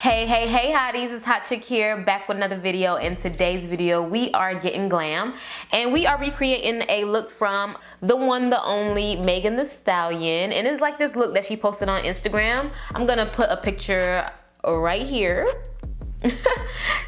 Hey, hotties, it's Hot Chick here, back with another video. In today's video, we are getting glam, and we are recreating a look from the one, the only, Megan Thee Stallion, and it's like this look that she posted on Instagram. I'm gonna put a picture right here.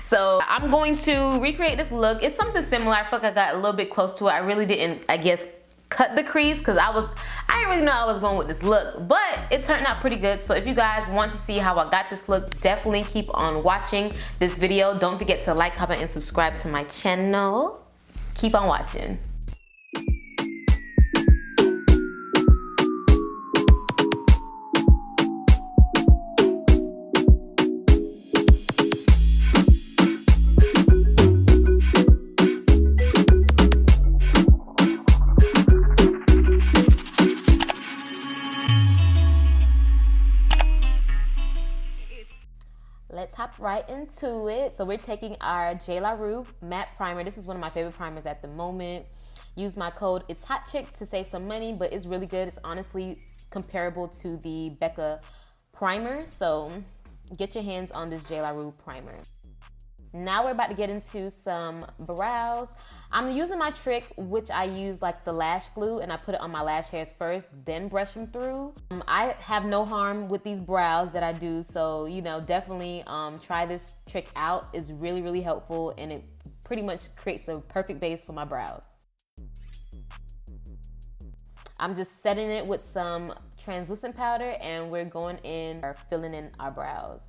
So I'm going to recreate this look. It's something similar. I feel like I got a little bit close to it. I really didn't, I guess, cut the crease because I didn't really know I was going with this look, but it turned out pretty good. So if you guys want to see how I got this look, definitely keep on watching this video. Don't forget to like, comment, and subscribe to my channel. Keep on watching. Let's hop right into it. So we're taking our Jayla matte primer. This is one of my favorite primers at the moment. Use my code It's Hot Chick to save some money, but it's really good. It's honestly comparable to the Becca primer. So get your hands on this Jayla primer. Now we're about to get into some brows. I'm using my trick, which I use like the lash glue, and I put it on my lash hairs first, then brush them through. I have no harm with these brows that I do, so you know, definitely try this trick out. It's really, really helpful, and it pretty much creates the perfect base for my brows. I'm just setting it with some translucent powder, and we're going in or filling in our brows.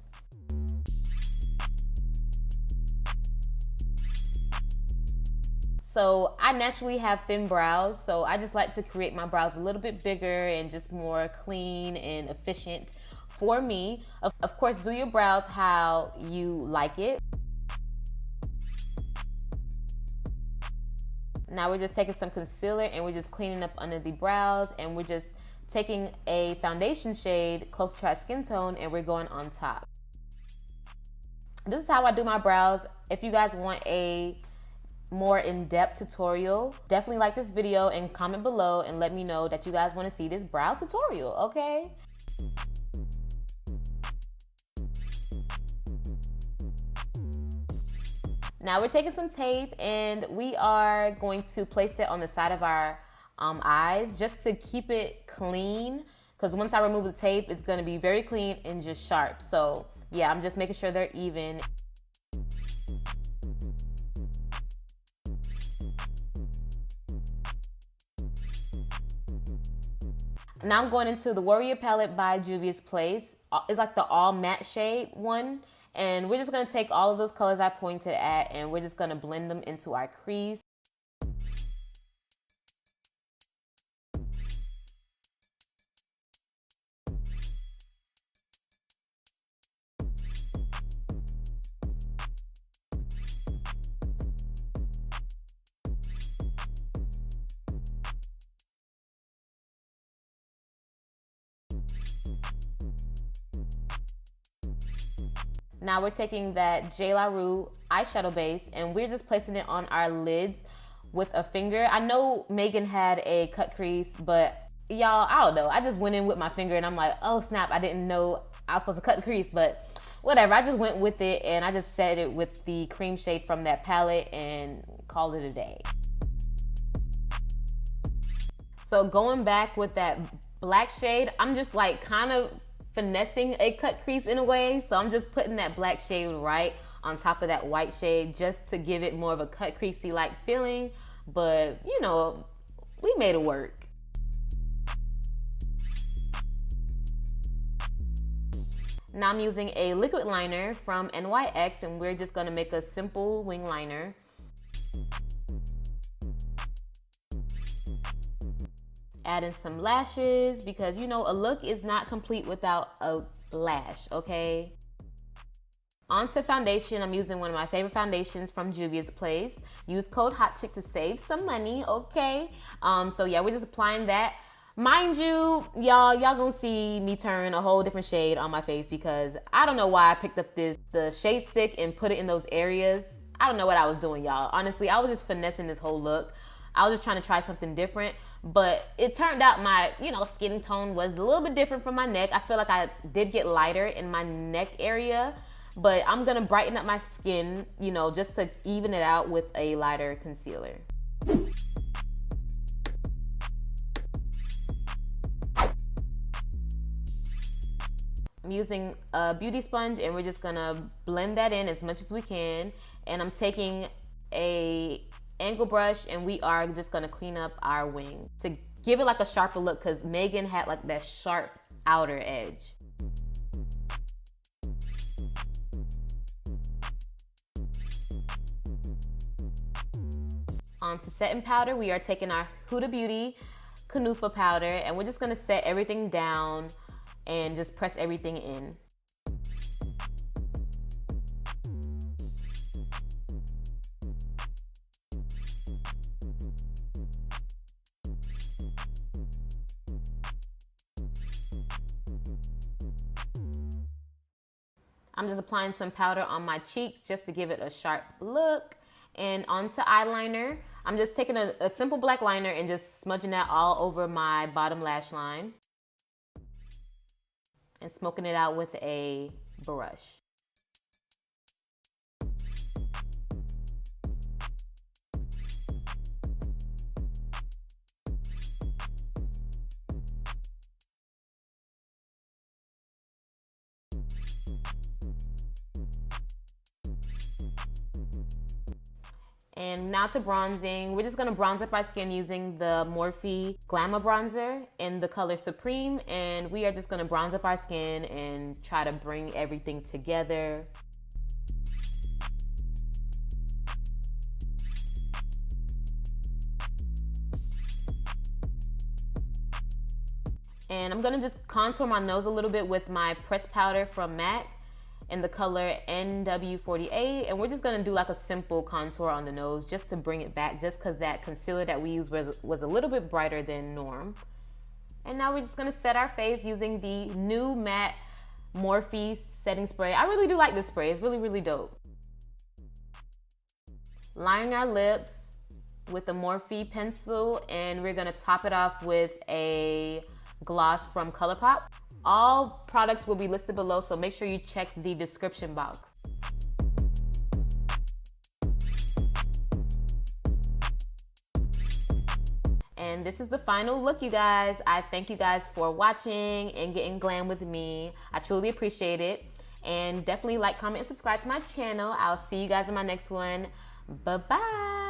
So I naturally have thin brows, so I just like to create my brows a little bit bigger and just more clean and efficient for me. Of course, do your brows how you like it. Now we're just taking some concealer and we're just cleaning up under the brows, and we're just taking a foundation shade close to our skin tone, and we're going on top. This is how I do my brows. If you guys want a more in-depth tutorial, definitely like this video and comment below and let me know that you guys want to see this brow tutorial, okay? Now we're taking some tape and we are going to place it on the side of our eyes just to keep it clean, because once I remove the tape, it's going to be very clean and just sharp. So yeah, I'm just making sure they're even. Now I'm going into the Warrior palette by Juvia's Place. It's like the all matte shade one. And we're just going to take all of those colors I pointed at, and we're just going to blend them into our crease. Now we're taking that Jayla eyeshadow base and we're just placing it on our lids with a finger. I know Megan had a cut crease, but y'all, I don't know. I just went in with my finger and I'm like, oh snap, I didn't know I was supposed to cut the crease, but whatever. I just went with it and I just set it with the cream shade from that palette and called it a day. So going back with that black shade, I'm just like kind of finessing a cut crease in a way. So I'm just putting that black shade right on top of that white shade just to give it more of a cut creasey like feeling. But you know, we made it work. Now I'm using a liquid liner from NYX, and we're just gonna make a simple wing liner. Add in some lashes, because you know a look is not complete without a lash, okay? Onto foundation. I'm using one of my favorite foundations from Juvia's Place. Use code HOTCHICK to save some money, okay? So yeah, we're just applying that. Mind you, y'all gonna see me turn a whole different shade on my face, because I don't know why I picked up the shade stick and put it in those areas. I don't know what I was doing, y'all. Honestly, I was just finessing this whole look. I was just trying to try something different, but it turned out my, skin tone was a little bit different from my neck. I feel like I did get lighter in my neck area. but I'm gonna brighten up my skin, you know, just to even it out with a lighter concealer. I'm using a beauty sponge and we're just gonna blend that in as much as we can. And I'm taking a angle brush and we are just gonna clean up our wing to give it like a sharper look, because Megan had like that sharp outer edge. On to setting powder, we are taking our Huda Beauty Kunufa powder and we're just gonna set everything down and just press everything in. I'm just applying some powder on my cheeks just to give it a sharp look. And onto eyeliner, I'm just taking a simple black liner and just smudging that all over my bottom lash line and smoking it out with a brush. And now to bronzing. We're just gonna bronze up our skin using the Morphe Glamour Bronzer in the color Supreme. And we are just gonna bronze up our skin and try to bring everything together. And I'm gonna just contour my nose a little bit with my pressed powder from MAC in the color NW48, and we're just gonna do like a simple contour on the nose just to bring it back, just because that concealer that we used was a little bit brighter than norm. And now we're just gonna set our face using the new matte Morphe setting spray. I really do like this spray, it's really, really dope. Lining our lips with a Morphe pencil, and we're gonna top it off with a gloss from ColourPop. All products will be listed below, so make sure you check the description box. And this is the final look, you guys. I thank you guys for watching and getting glam with me. I truly appreciate it. And definitely like, comment, and subscribe to my channel. I'll see you guys in my next one. Bye-bye.